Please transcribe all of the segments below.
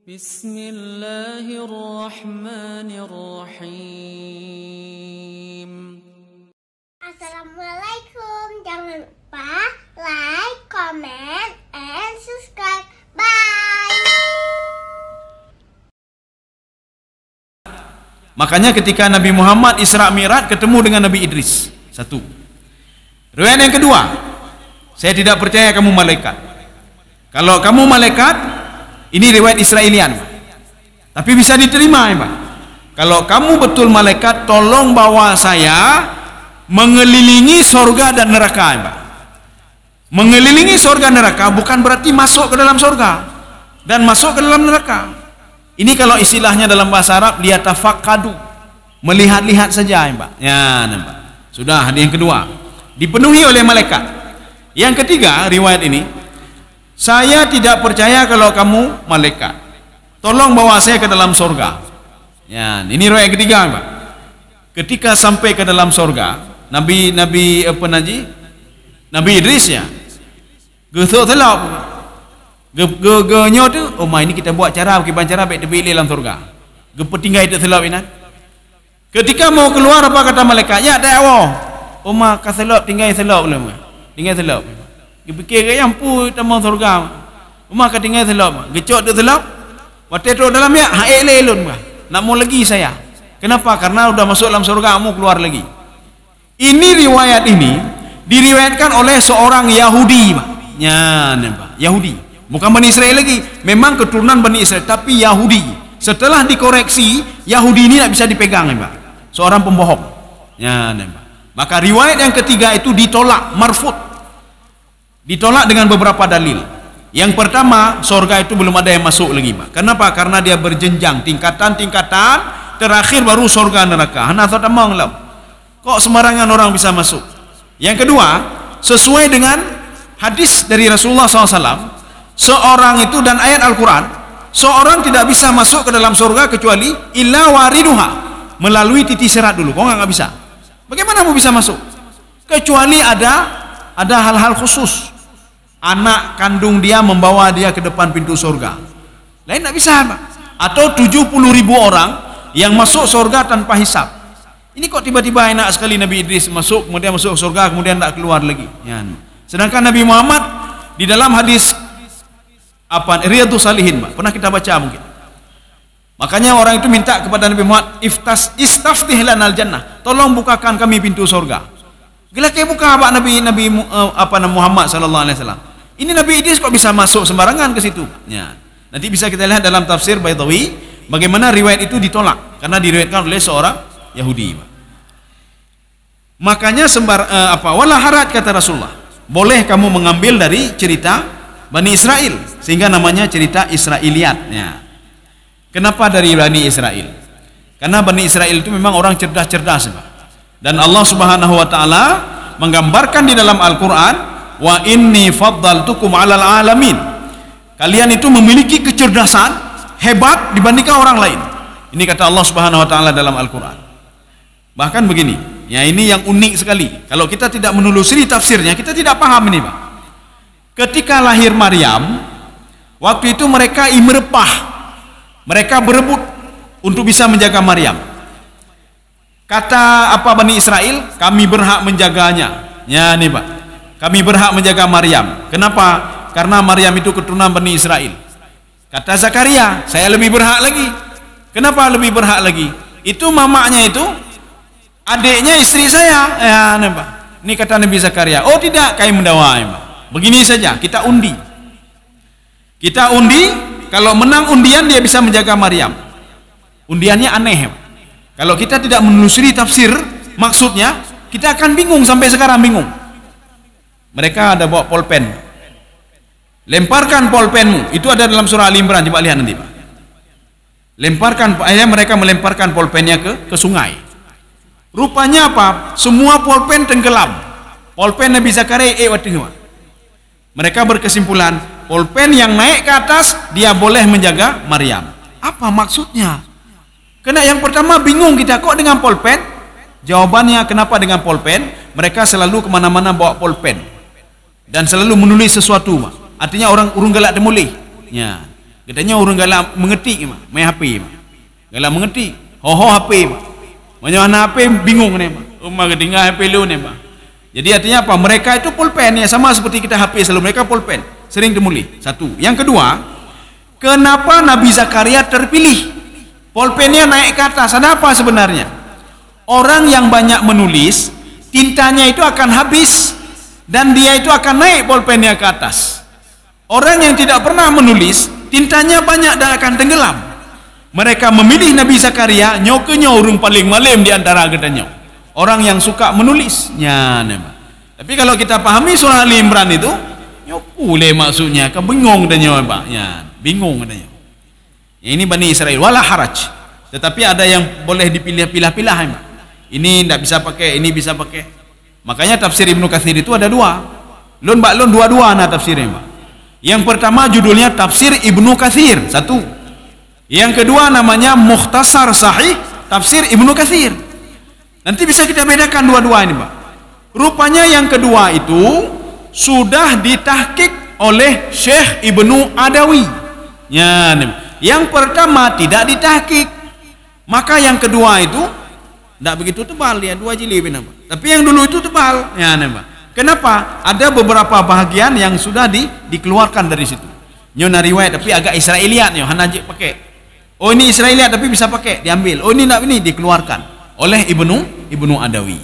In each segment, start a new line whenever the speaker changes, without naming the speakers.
Bismillahirrahmanirrahim.
Assalamualaikum. Jangan lupa like, comment, and subscribe. Bye.
Makanya ketika Nabi Muhammad Isra Mi'raj ketemu dengan Nabi Idris. Satu. Riwayat yang kedua, saya tidak percaya kamu malaikat. Kalau kamu malaikat, ini riwayat Israelian, tapi bisa diterima, ya Pak. Kalau kamu betul malaikat, tolong bawa saya mengelilingi sorga dan neraka, ya Pak. Mengelilingi sorga neraka bukan berarti masuk ke dalam sorga dan masuk ke dalam neraka. Ini kalau istilahnya dalam bahasa Arab, liyatafaqqadu, melihat-lihat saja, ya Pak. Ya, nampak. Sudah, yang kedua, dipenuhi oleh malaikat. Yang ketiga, riwayat ini, saya tidak percaya kalau kamu malaikat. Tolong bawa saya ke dalam sorga. Ya, ini riwayat ketiga, Pak. Ketika sampai ke dalam sorga, Nabi Idris ya, gesok telap, genyo tu, oh ini kita buat cara, baik tepi dalam sorga. Gepetinggai itu telap ini. Ketika mau keluar apa kata malaikat? Ya, tak awak. Oh kaselap tinggal selap belum? Tinggal selap. Dipikir ke yang pu tamu surga. Rumah ka tinggal selap. Gecok tu selap. Waktu tu dalam ya, elon bah. Nak mau lagi saya. Kenapa? Karena udah masuk dalam surga, mau keluar lagi. Ini riwayat ini diriwayatkan oleh seorang Yahudi, Pak. Ya, nampak. Yahudi. Bukan Bani Israel lagi. Memang keturunan Bani Israel, tapi Yahudi. Setelah dikoreksi, Yahudi ini tak bisa dipegang, Pak. Seorang pembohong. Ya, nampak. Maka riwayat yang ketiga itu ditolak, marfut. Ditolak dengan beberapa dalil. Yang pertama, sorga itu belum ada yang masuk lagi, Pak. Kenapa? Karena dia berjenjang, tingkatan-tingkatan, terakhir baru sorga neraka. Hana tatamang lam. Kok sembarangan orang bisa masuk? Yang kedua, sesuai dengan hadis dari Rasulullah SAW, seorang itu dan ayat Al-Quran, seorang tidak bisa masuk ke dalam sorga kecuali illa wariduha, melalui titik serat dulu. Kok nggak bisa? Bagaimana mau bisa masuk? Kecuali ada hal-hal khusus. Anak kandung dia membawa dia ke depan pintu surga. Lain tak bisa, Pak. Atau 70.000 orang yang masuk surga tanpa hisab. Ini kok tiba-tiba enak sekali Nabi Idris masuk, kemudian masuk surga, kemudian tak keluar lagi. Ya. Sedangkan Nabi Muhammad di dalam hadis Riyadhus Shalihin, Pak, pernah kita baca mungkin. Makanya orang itu minta kepada Nabi Muhammad, istaftih lanal jannah, tolong bukakan kami pintu surga. Gila kayak buka Pak Nabi Muhammad sallallahu alaihi wasallam. Ini Nabi Idris kok bisa masuk sembarangan ke situ? Ya. Nanti bisa kita lihat dalam tafsir Baitawi bagaimana riwayat itu ditolak karena diriwayatkan oleh seorang Yahudi. Makanya wala haraj kata Rasulullah. Boleh kamu mengambil dari cerita Bani Israel sehingga namanya cerita Israiliyat. Ya. Kenapa dari Bani Israel? Karena Bani Israel itu memang orang cerdas-cerdas, Pak. Dan Allah Subhanahu wa taala menggambarkan di dalam Al-Qur'an, wa inni faddaltukum 'alal alamin. Kalian itu memiliki kecerdasan hebat dibandingkan orang lain. Ini kata Allah Subhanahu wa taala dalam Al-Qur'an. Bahkan begini, ya ini yang unik sekali. Kalau kita tidak menelusuri tafsirnya, kita tidak paham ini, Pak. Ketika lahir Maryam, waktu itu mereka imerpah. Mereka berebut untuk bisa menjaga Maryam. Kata Bani Israel, kami berhak menjaganya. Ya nih, Pak. Kami berhak menjaga Maryam. Kenapa? Karena Maryam itu keturunan Bani Israel. Kata Zakaria, saya lebih berhak lagi. Kenapa lebih berhak lagi? Itu mamanya itu adiknya istri saya. Ya nih, Pak. Ini kata Nabi Zakaria. Oh tidak, kami mendawai, Pak. Begini saja, kita undi. Kita undi, kalau menang undian dia bisa menjaga Maryam. Undiannya aneh, Pak. Kalau kita tidak menelusuri tafsir maksudnya, kita akan bingung, sampai sekarang bingung. Mereka ada bawa polpen. Lemparkan polpenmu. Itu ada dalam surah Al-Imran, coba lihat nanti, Pak. Mereka melemparkan polpennya ke sungai. Rupanya apa? Semua polpen tenggelam. Polpen Nabi Zakaria Mereka berkesimpulan, polpen yang naik ke atas dia boleh menjaga Maryam. Apa maksudnya? Karena yang pertama bingung kita, kok dengan polpen? Jawabannya kenapa dengan polpen? Mereka selalu kemana-mana bawa polpen dan selalu menulis sesuatu, artinya orang urung galak demulih. Ya. Katanya orang galak mengetik mak, main HP mak. Galak mengetik, ho HP mak. Mana HP bingung ni mak. Rumah ketinggal HP lu ni mak. Jadi artinya apa? Mereka itu pulpen ya, sama seperti kita HP selalu, mereka pulpen. Sering temuli. Satu. Yang kedua, kenapa Nabi Zakaria terpilih? Pulpennya naik ke atas. Ada apa sebenarnya? Orang yang banyak menulis, tintanya itu akan habis dan dia itu akan naik pulpennya ke atas. Orang yang tidak pernah menulis, tintanya banyak dan akan tenggelam. Mereka memilih Nabi Zakaria, nyokenya orang paling malim di antara katanya. Orang yang suka menulisnya. Tapi kalau kita pahami surah Ali Imran itu, nyokule maksudnya, kebingung katanya Pak. Ya, bingung katanya. Ini Bani Israel, wala haraj. Tetapi ada yang boleh dipilih-pilih-pilih. Ini tidak bisa pakai, ini bisa pakai. Makanya tafsir Ibnu Katsir itu ada dua. Lun dua-dua nah tafsirnya Pak. Yang pertama judulnya tafsir Ibnu Katsir, satu. Yang kedua namanya Mukhtasar Sahih tafsir Ibnu Katsir. Nanti bisa kita bedakan dua-dua ini Pak. Rupanya yang kedua itu sudah ditahqiq oleh Syekh Ibnu Adawi. Ya, yang pertama tidak ditahqiq. Maka yang kedua itu tidak begitu tebal ya, 2 jilid Pak. Tapi yang dulu itu tebal. Ya, Pak. Kenapa? Ada beberapa bahagian yang sudah dikeluarkan dari situ. Nyona riwayat tapi agak Israeliat nih, hanajik pakai. Oh ini Israeliat tapi bisa pakai, diambil. Oh ini nak ini dikeluarkan oleh Ibnu Adawi.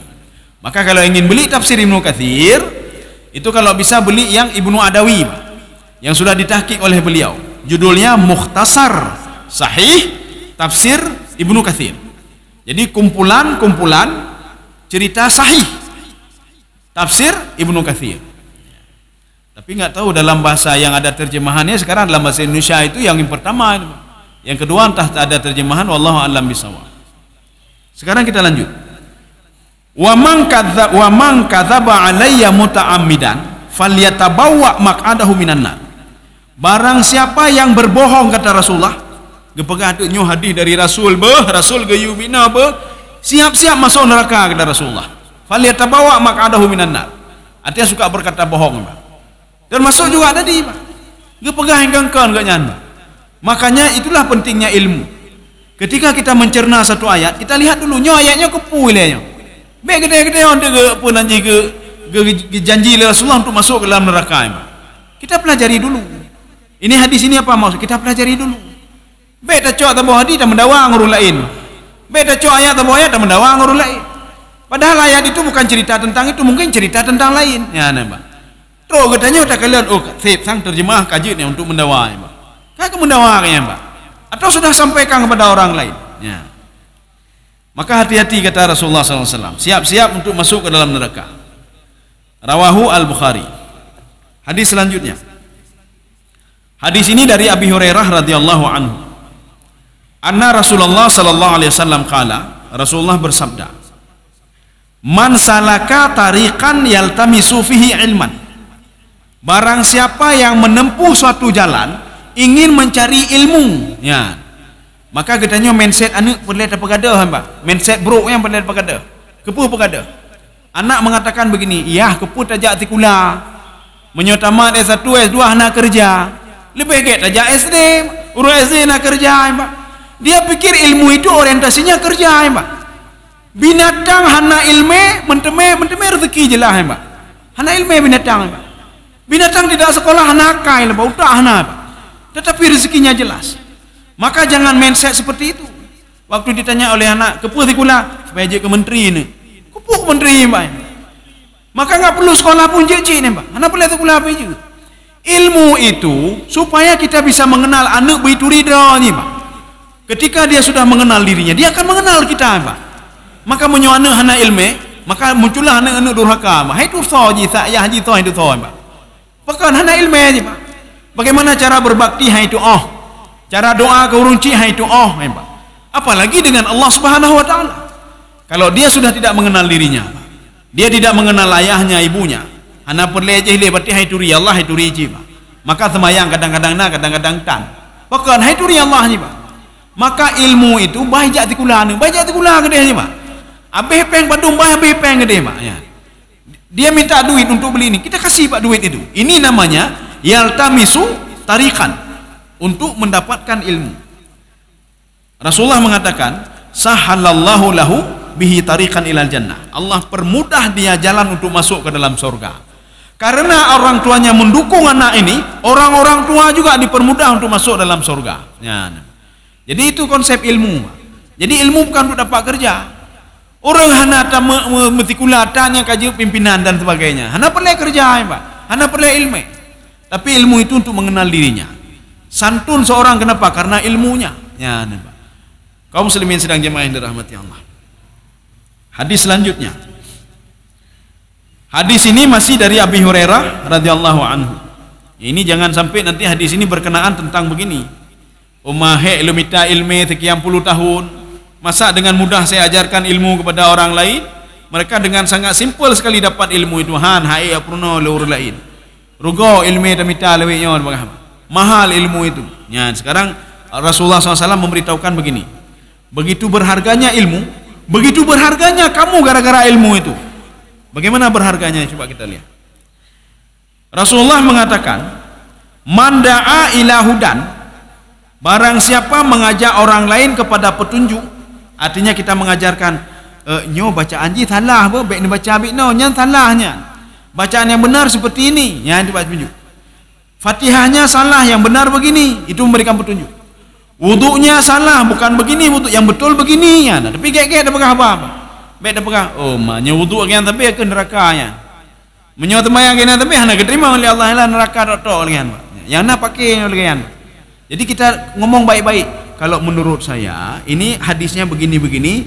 Maka kalau ingin beli tafsir Ibnu Katsir, itu kalau bisa beli yang Ibnu Adawi, Pak, yang sudah ditahqiq oleh beliau. Judulnya Mukhtasar Sahih Tafsir Ibnu Katsir. Jadi kumpulan cerita sahih tafsir Ibnu Katsir. Tapi nggak tahu dalam bahasa yang ada terjemahannya sekarang dalam bahasa Indonesia itu yang pertama. Yang kedua entah ada terjemahan, wallahu a'lam bishawab. Sekarang kita lanjut. Wa man kadzaba alayya muta'ammidan falyatabawwa maq'adahu minan nar. Barang siapa yang berbohong kata Rasulullah, gepegah tu nyu hadis dari Rasul Rasul ge yubina siap-siap masuk neraka kata Rasulullah. Falyatabawwa maq'adahu minan nar. Artinya suka berkata bohong, Pak. Termasuk juga tadi, Pak. Gepegah engkang gak nyan. Makanya itulah pentingnya ilmu. Ketika kita mencerna satu ayat, kita lihat dulu nyo ayatnya kepu ilahnya. Baik gede-gede on ke pun anji ke janji Rasulullah untuk masuk ke dalam neraka. Kita pelajari dulu. Ini hadis ini apa maksud? Kita pelajari dulu. Baik tak cok tabu hadis tak mendawang urun lain. Baik tak cok ayat tabu ayat tak mendawang urun lain. Padahal ayat itu bukan cerita tentang itu, mungkin cerita tentang lain. Ya, nampak. Terus katanya tak kalian sang terjemah kaji ni untuk mendawang, Pak. Kan mendawang ya, Pak. Atau sudah sampaikan kepada orang lain. Ya. Maka hati-hati kata Rasulullah SAW. Siap-siap untuk masuk ke dalam neraka. Rawahu Al-Bukhari. Hadis selanjutnya. Hadis ini dari Abi Hurairah radhiyallahu anhu. Anna Rasulullah sallallahu alaihi wasallam qala, Rasulullah bersabda, "Man salaka tariqan yaltamisu fihi ilman." Barang siapa yang menempuh suatu jalan ingin mencari ilmu, ya. Maka katanya mindset anak boleh dapat gadah, Pak. Mindset bro yang boleh dapat gadah. Kepuh pegada. Anak mengatakan begini, "Iya, kepuh tajak tikula. Menyotama S1, S2 nak kerja. Lebih baik tajak SD, urus SD nak kerja, Pak." Dia pikir ilmu itu orientasinya kerja, Pak. Binatang hana ilme, menteme rezeki jelah, Pak. Hana ilme binatang, Pak. Binatang tidak sekolah hana kai, Pak. Utak hana, Pak. Tetapi rezekinya jelas. Maka jangan mindset seperti itu. Waktu ditanya oleh anak, kepuh tikula, supaya je ke menteri ni. Kepuh menteri, Pak. Maka enggak perlu sekolah pun je ni, Pak. Anak boleh tikula apa je. Ilmu itu supaya kita bisa mengenal anak begitu ridha ni, Pak. Ketika dia sudah mengenal dirinya, dia akan mengenal kita, Pak. Maka menyoana hana ilme, maka muncullah anak-anak durhaka, Pak. Hai tu soji tak ya haji toh itu toh, Pak. Bukan hana ilme aja, Pak. Bagaimana cara berbakti hai tu cara doa ke urung cik hai tu Pak. Apalagi dengan Allah Subhanahu wa taala. Kalau dia sudah tidak mengenal dirinya, Pak. Dia tidak mengenal ayahnya, ibunya. Hana perlejeh le berarti hai tu ri Allah, hai tu ri Pak. Maka semayang kadang-kadang na, kadang-kadang tan. Bukan hai tu ri Allah ni, Pak. Maka ilmu itu baik tikula ni, baik tikula gede ni, Pak. Abeh peng Bandung bah abeh peng gede, Pak. Ya. Dia minta duit untuk beli ini, kita kasih, Pak, duit itu. Ini namanya yaltamisu tariqan, untuk mendapatkan ilmu. Rasulullah mengatakan, sahalallahu lahu bihi tariqan ilal jannah. Allah permudah dia jalan untuk masuk ke dalam surga. Karena orang tuanya mendukung anak ini, orang-orang tua juga dipermudah untuk masuk dalam surga. Ya. Jadi itu konsep ilmu. Jadi ilmu bukan untuk dapat kerja. Orang hana metikulatan yang kaji pimpinan dan sebagainya. Hana perlu kerja, Pak. Hana perlu ilmu. Tapi ilmu itu untuk mengenal dirinya. Santun seorang kenapa? Karena ilmunya. Ya, Pak. Kaum muslimin sedang jemaah yang dirahmati Allah. Hadis selanjutnya. Hadis ini masih dari Abi Hurairah radhiyallahu anhu. Ini jangan sampai nanti hadis ini berkenaan tentang begini. Umahe ilmita ilme sekian puluh tahun. Masa dengan mudah saya ajarkan ilmu kepada orang lain? Mereka dengan sangat simpel sekali dapat ilmu itu. Han hai apurno leur lain. Rugo ilme damita lewenya mahal ilmu itu. Ya, sekarang Rasulullah SAW memberitahukan begini. Begitu berharganya ilmu, begitu berharganya kamu gara-gara ilmu itu. Bagaimana berharganya? Coba kita lihat. Rasulullah mengatakan, man da'a ila hudan, barang siapa mengajak orang lain kepada petunjuk, artinya kita mengajarkan, nyo bacaan ji salah, baik ni baca abik no, nyan salahnya. Bacaan yang benar seperti ini, yang dibaca petunjuk. Fatihahnya salah, yang benar begini, itu memberikan petunjuk. Wuduknya salah, bukan begini wuduk, yang betul begini ya. Tapi kayak dah pegang apa? Baik dah pegang. Oh, maknya wuduk kan tapi ke nerakanya. Menyo temayang kan tapi hana diterima oleh Allah lah neraka tok kan. Yang nak pakai oleh kan. Jadi kita ngomong baik-baik. Kalau menurut saya ini hadisnya begini-begini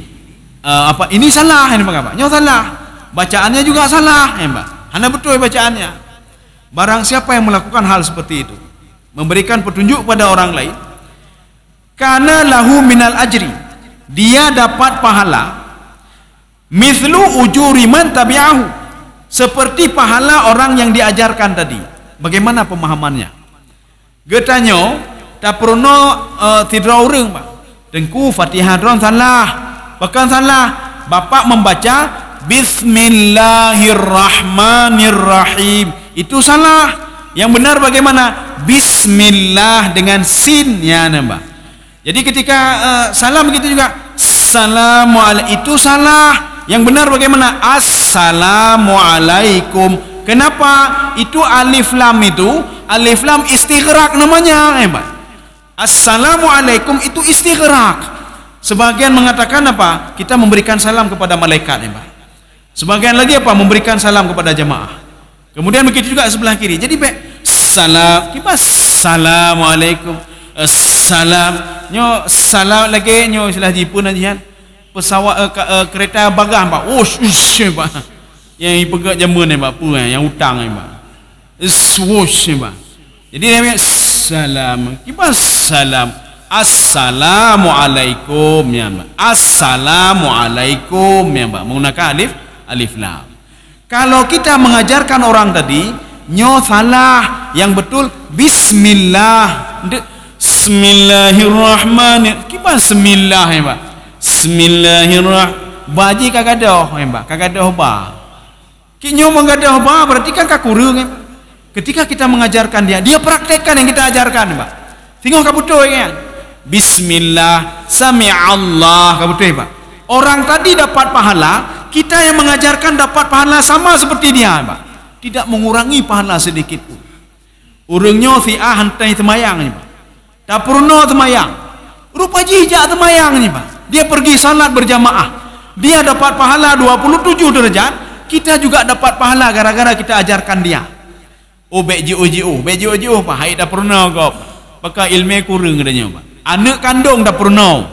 apa ini salah ini apa? Nyo salah. Bacaannya juga salah ya, Mbak. Hana betul bacaannya. Barang siapa yang melakukan hal seperti itu, memberikan petunjuk pada orang lain, kana lahu minal ajri, dia dapat pahala mithlu ujuri man tabi'ahu, seperti pahala orang yang diajarkan tadi. Bagaimana pemahamannya? Getanyo tak pernah tidra urang, Pak. Dengku Fatihah dron salah, bahkan salah. Bapak membaca Bismillahirrahmanirrahim, itu salah. Yang benar bagaimana? Bismillah dengan sin ya, Mbak. Jadi ketika salam begitu juga, Assalamualaikum, itu salah. Yang benar bagaimana? Assalamualaikum. Kenapa? Itu alif lam itu, alif lam istighraq namanya, Pak. Assalamualaikum itu istighraq. Sebagian mengatakan apa? Kita memberikan salam kepada malaikat, Pak. Sebagian lagi apa? Memberikan salam kepada jamaah. Kemudian begitu juga sebelah kiri. Jadi salam, kita assalamualaikum. Salam nyo salam lagi nyo istilah Jepun aja kan pesawat kereta bagah Pak. Pak yang pegang jamun Pak apa yang hutang Pak Pak. Jadi namanya salam, kita salam assalamualaikum ya Pak. Assalamualaikum ya Pak, menggunakan alif lam. Kalau kita mengajarkan orang tadi nyo salah, yang betul bismillah. Bismillahirrahmanirrahim. Kita bismillah ya Pak. Bismillahirrahmanirrahim. Baji kagadoh ya Pak. Kagadoh ba. Kinyo menggadoh ba berarti kan kakurung ya Pak. Ketika kita mengajarkan dia praktekkan yang kita ajarkan ya Pak. Tengok kabutuh ya. Bismillah sami'allah kabutuh ya Pak. Orang tadi dapat pahala, kita yang mengajarkan dapat pahala sama seperti dia ya Pak. Tidak mengurangi pahala sedikit pun. Urangnya si hantai semayang ya Pak. Tak pernah temayang, rupa jijak temayang ni Pak. Dia pergi salat berjamaah, dia dapat pahala 27 derajat. Kita juga dapat pahala gara-gara kita ajarkan dia. Oh bejo Pak, hai tak pernah kau. Pakai ilmu kurang katanya Pak. Anak kandung tak pernah.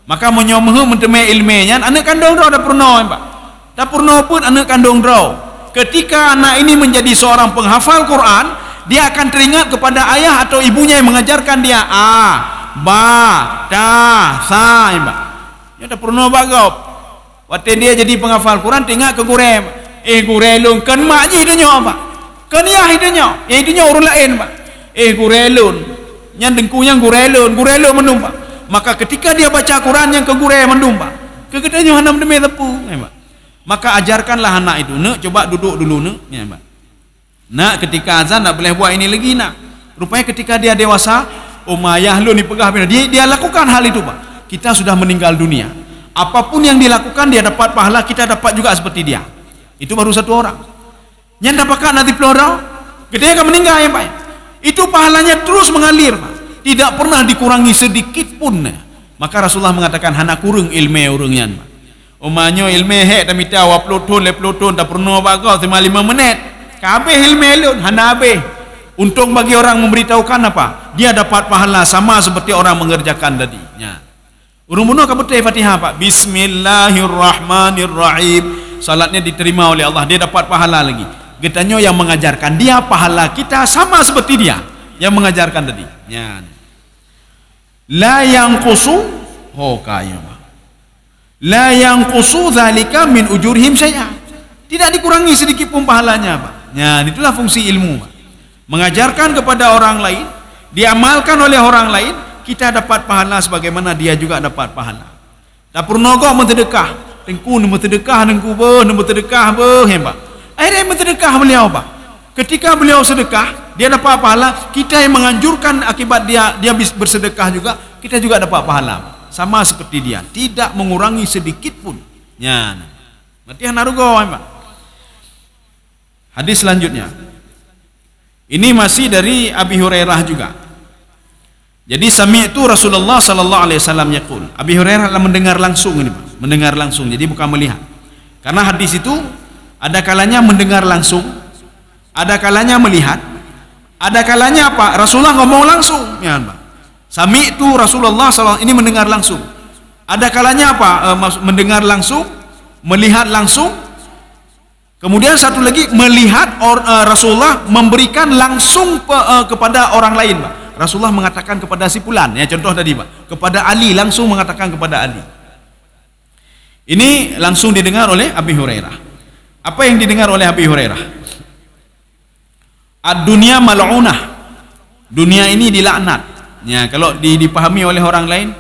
Maka menyomoh mentemai ilmunya, anak kandung dah tak pernah Pak. Tak pernah pun anak kandung dah. Ketika anak ini menjadi seorang penghafal Quran, dia akan teringat kepada ayah atau ibunya yang mengajarkan dia ba, ta, sa, Pak. Dia tak pernah bagau. Waktu dia jadi penghafal Quran, teringat ke gurem. Gurelun, kan maknya hidupnya Pak. Kan ya hidupnya, yang hidupnya orang lain Pak. Gurelun, yang dengkunya gurelun menum Pak. Maka ketika dia baca Quran yang ke gurem menum Pak. Kegetanya hanam demi tepung, Pak. Maka ajarkanlah anak itu, nak coba duduk dulu nak, ya Pak. Nak ketika azan tak boleh buat ini lagi nak. Rupanya ketika dia dewasa, Umayyah lu ni pegah dia lakukan hal itu, Pak. Kita sudah meninggal dunia. Apapun yang dilakukan dia dapat pahala, kita dapat juga seperti dia. Itu baru satu orang. Yang dapatkan nanti pelorau, ketika meninggal ya, Pak. Itu pahalanya terus mengalir, Pak. Tidak pernah dikurangi sedikit pun. Maka Rasulullah mengatakan hana kurang ilmu urangnya, Pak. Umanyo ilmu hek tapi tahu pelotun tak pernah bagus cuma 5 menit. Kabeh ilmu elun hana habis. Untung bagi orang memberitahukan apa? Dia dapat pahala sama seperti orang mengerjakan tadi. Ya. Urung bunuh kabetai Fatihah, Pak. Bismillahirrahmanirrahim. Salatnya diterima oleh Allah, dia dapat pahala lagi. Getanyo yang mengajarkan dia, pahala kita sama seperti dia yang mengajarkan tadi. Ya. La yanqusu kaya, Pak. La yanqusu dzalika min ujurihim syai'a. Tidak dikurangi sedikit pun pahalanya, Pak. Ya, itulah fungsi ilmu, Pak. Mengajarkan kepada orang lain, diamalkan oleh orang lain, kita dapat pahala sebagaimana dia juga dapat pahala. Tak pernah kau mentedekah, tengku mentedekah nengku mentedekah Pak. Akhirnya mentedekah beliau, Pak. Ketika beliau sedekah, dia dapat pahala. Kita yang menganjurkan akibat dia bersedekah juga, kita juga dapat pahala, Pak. Sama seperti dia, tidak mengurangi sedikit pun. Ya, berarti narugo, Pak. Hadis selanjutnya. Ini masih dari Abi Hurairah juga. Jadi sami'tu Rasulullah sallallahu alaihi wasallam yaqul. Abi Hurairah mendengar langsung ini, Pak. Mendengar langsung. Jadi bukan melihat. Karena hadis itu ada kalanya mendengar langsung, ada kalanya melihat, ada kalanya apa? Rasulullah ngomong langsung, ya, Pak. Sami'tu Rasulullah sallallahu ini mendengar langsung. Ada kalanya apa? Mendengar langsung, melihat langsung. Kemudian satu lagi melihat Rasulullah memberikan langsung kepada orang lain, Pak. Rasulullah mengatakan kepada si fulan, ya contoh tadi, Pak. Kepada Ali langsung mengatakan kepada Ali. Ini langsung didengar oleh Abi Hurairah. Apa yang didengar oleh Abi Hurairah? Ad-dunya mal'unah. Dunia ini dilaknat. Ya, kalau dipahami oleh orang lain,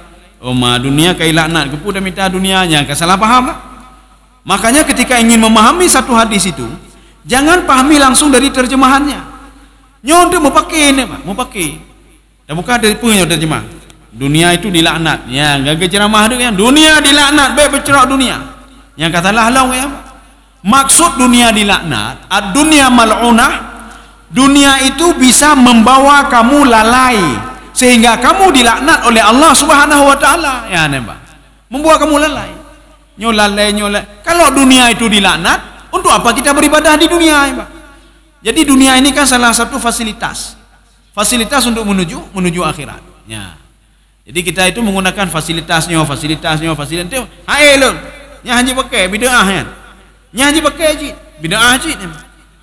dunia kai laknat, kepu dah minta dunianya, kan salah paham, Pak. Makanya ketika ingin memahami satu hadis itu, jangan pahami langsung dari terjemahannya. Nyondo mau pakai ni, Pak, mau pakai. Dan bukan dari punya terjemah. Dunia itu dilaknat. Ya, gagal ceramah tu kan. Dunia dilaknat, baik bercerak dunia. Yang kata lalau ya, Pak. Maksud dunia dilaknat, ad-dunya mal'unah, dunia itu bisa membawa kamu lalai sehingga kamu dilaknat oleh Allah Subhanahu wa taala. Ya, Pak. Membuat kamu lalai. Nyolai. Kalau dunia itu dilaknat, untuk apa kita beribadah di dunia, ya, Pak? Jadi dunia ini kan salah satu fasilitas untuk menuju akhirat. Ya. Jadi kita itu menggunakan fasilitasnya. Hai lo, nyaji pakai bid'ah kan? Nyaji pakai haji, bid'ah haji,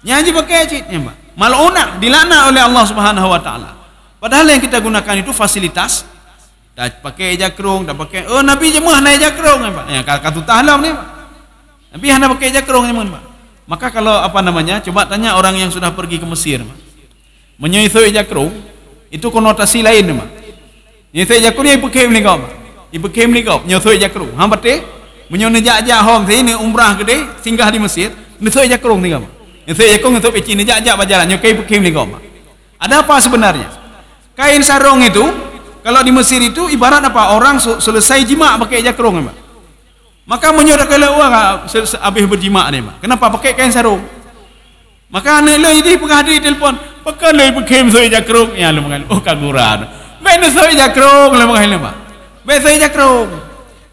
nyaji pakai haji, ya, Pak. Mal'unah, dilaknat oleh Allah Subhanahu wa taala. Padahal yang kita gunakan itu fasilitas. Tak pakai jakrung, tak pakai. Oh, Nabi jemaah naik jakrung, ya, Pak. Ya, kata tahlam ni, Pak. Nabi hanya pakai jakrung, ya, Pak. Maka kalau coba tanya orang yang sudah pergi ke Mesir, Pak. Menyusul jakrung itu konotasi lain, Pak. Nyusul jakrung ibu kem ni kau, Pak. Ibu kem ni kau, nyusul jakrung. Hang betul? Menyonejak hong sini umrah gede singgah di Mesir, nyusul jakrung ni kau, Pak. Nyusul jakrung untuk peci nejak berjalan, nyukai ibu kem ni kau, Pak. Ada apa sebenarnya? Kain sarung itu kalau di Mesir itu ibarat apa? Orang selesai jima pakai jakrung, Pak. Maka menyuruh kalau orang habis berjima ni, Pak. Kenapa pakai kain sarung? Maka anak lo ini penghadiri telefon, pakai lo pakai soi jakrung, ya lo mengal. Oh kaguran. Baik soi jakrung lo mengal, Pak. Baik soi jakrung.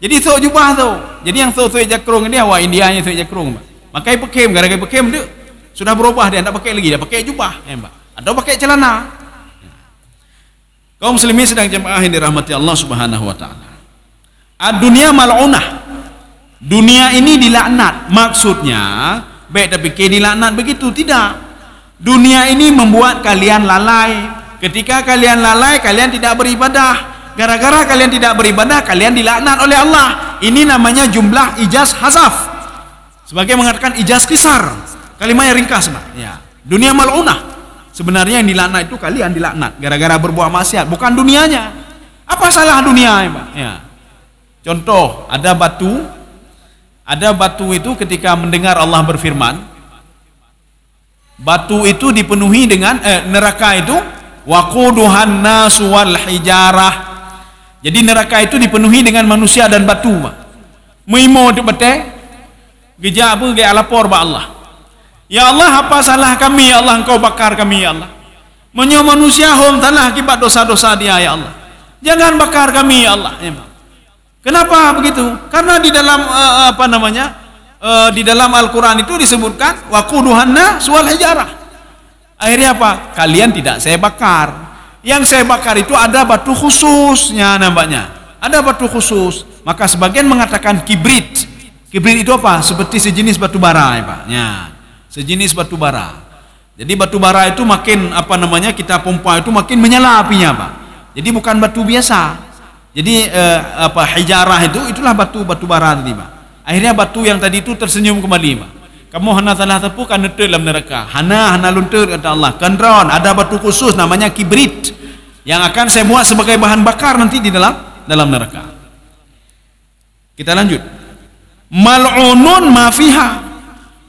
Jadi soi jubah tu. Jadi yang soi jakrung ini awak Indianya soi jakrung, Pak. Makai pakai gara-gara pakai tu sudah berubah dia, tak pakai lagi, dia pakai jubah, ya, Pak. Atau pakai celana. Kaum muslimin sedang jemaah yang dirahmati Allah Subhanahu wa taala. Ad-dunya mal'unah. Dunia ini dilaknat. Maksudnya, baik tapi dilaknat begitu, tidak. Dunia ini membuat kalian lalai. Ketika kalian lalai, kalian tidak beribadah. Gara-gara kalian tidak beribadah, kalian dilaknat oleh Allah. Ini namanya jumlah ijaz hazaf. Sebagai mengatakan ijaz kisar. Kalimat yang ringkas, Pak. Ya. Dunia mal'unah. Sebenarnya yang dilaknat itu kalian dilaknat gara-gara berbuat maksiat, bukan dunianya. Apa salah dunia, ya, Pak? Ya. Contoh, ada batu itu ketika mendengar Allah berfirman, batu itu dipenuhi dengan neraka itu Waquduhan nasu wal hijarah. Jadi neraka itu dipenuhi dengan manusia dan batu. Muimo tu betul. Geja apa ge lapor ba Allah. Ya Allah, apa salah kami ya Allah, engkau bakar kami ya Allah. Menyo manusia hom tanah akibat dosa-dosa dia ya Allah. Jangan bakar kami ya Allah. Kenapa begitu? Karena di dalam di dalam Al-Qur'an itu disebutkan waquduhan nas wal hijarah. Akhirnya apa? Kalian tidak saya bakar. Yang saya bakar itu ada batu khususnya nampaknya. Ada batu khusus. Maka sebagian mengatakan kibrit. Kibrit itu apa? Seperti sejenis batu bara ya Pak. Ya, sejenis batu bara. Jadi batu bara itu makin kita pompa itu makin menyala apinya Pak. Jadi bukan batu biasa. Jadi hijarah itulah batu bara tadi Pak. Akhirnya batu yang tadi itu tersenyum kembali Pak. Kamu hana salah tepu kan netel dalam neraka. Hana luntur kata Allah. Kendron ada batu khusus namanya kibrit yang akan saya buat sebagai bahan bakar nanti di dalam neraka. Kita lanjut. Mal'unun ma fiha.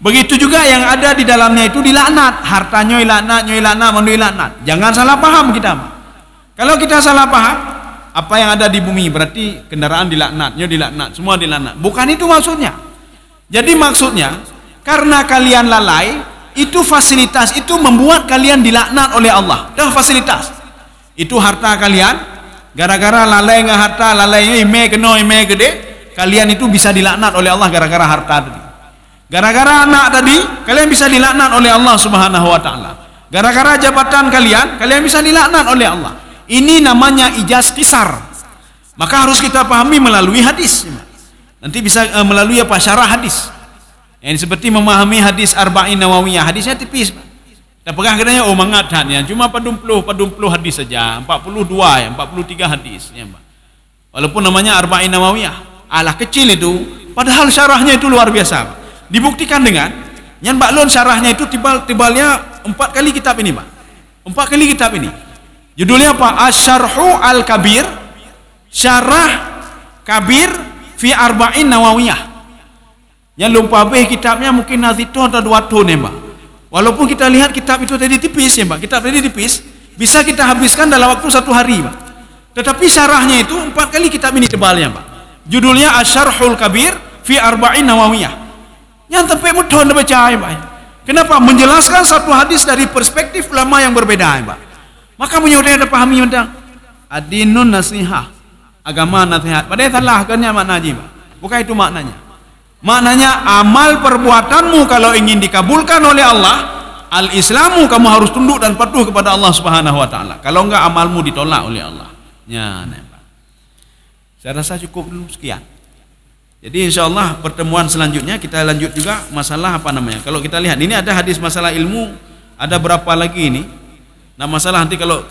Begitu juga yang ada di dalamnya itu dilaknat. Hartanya dilaknat, manusia dilaknat. Jangan salah paham kita. Kalau kita salah paham, apa yang ada di bumi berarti kendaraan dilaknat, semua dilaknat. Bukan itu maksudnya. Jadi maksudnya karena kalian lalai, itu fasilitas itu membuat kalian dilaknat oleh Allah. Dah fasilitas. Itu harta kalian gara-gara lalai dengan harta, lalainya ime gede, kalian itu bisa dilaknat oleh Allah gara-gara harta tadi. Gara-gara anak tadi, kalian bisa dilaknat oleh Allah Subhanahu wa taala. Gara-gara jabatan kalian bisa dilaknat oleh Allah. Ini namanya ijaz qisar. Maka harus kita pahami melalui hadis. Nanti bisa melalui syarah hadis. Yang seperti memahami hadis Arba'in Nawawiyah. Hadisnya tipis. Kita pegang katanya mangatnya cuma 40 hadis saja, 42 43 hadis ya, Pak. Walaupun namanya Arba'in Nawawiyah. Alah kecil itu, padahal syarahnya itu luar biasa, Pak. Dibuktikan dengan yang baklun syarahnya itu tibalnya 4 kali kitab ini, Pak. 4 kali kitab ini. Judulnya apa? Asy-Syarhu Al-Kabir, Syarah Kabir fi Arba'in Nawawiyah. Yang lupa kitabnya mungkin itu atau 2 ton ya, Pak. Walaupun kita lihat kitab itu tadi tipis ya, Pak. Kitab tadi tipis, bisa kita habiskan dalam waktu 1 hari, Pak. Tetapi syarahnya itu 4 kali kitab ini tebalnya, Pak. Judulnya Asy-Syarhul Kabir fi Arba'in Nawawiyah. Yang sampai mudah baca ya, Pak. Kenapa? Menjelaskan satu hadis dari perspektif ulama yang berbeda ya, Pak. Maka menyuruh ada pahami tentang adinun nasihah, agama nasihat. Padahal salah akhirnya maknanya, Pak. Bukan itu maknanya. Maknanya amal perbuatanmu kalau ingin dikabulkan oleh Allah, al-islamu kamu harus tunduk dan patuh kepada Allah Subhanahu wa taala. Kalau enggak amalmu ditolak oleh Allah. Ya, Pak. Saya rasa cukup dulu sekian. Jadi insyaallah pertemuan selanjutnya kita lanjut juga masalah kalau kita lihat ini ada hadis masalah ilmu, ada berapa lagi ini? Nah, masalah nanti kalau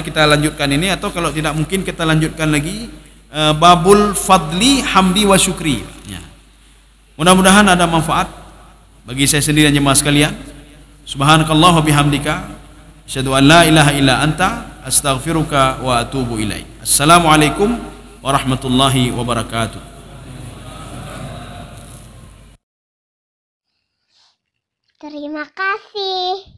kita lanjutkan ini atau kalau tidak mungkin kita lanjutkan lagi babul fadli hamdi wa syukri. Ya. Mudah-mudahan ada manfaat bagi saya sendiri dan jemaah sekalian. Subhanakallah wa bihamdika asyhadu an la ilaha illa anta astaghfiruka wa atubu ilaik. Assalamualaikum warahmatullahi wabarakatuh.
Terima kasih.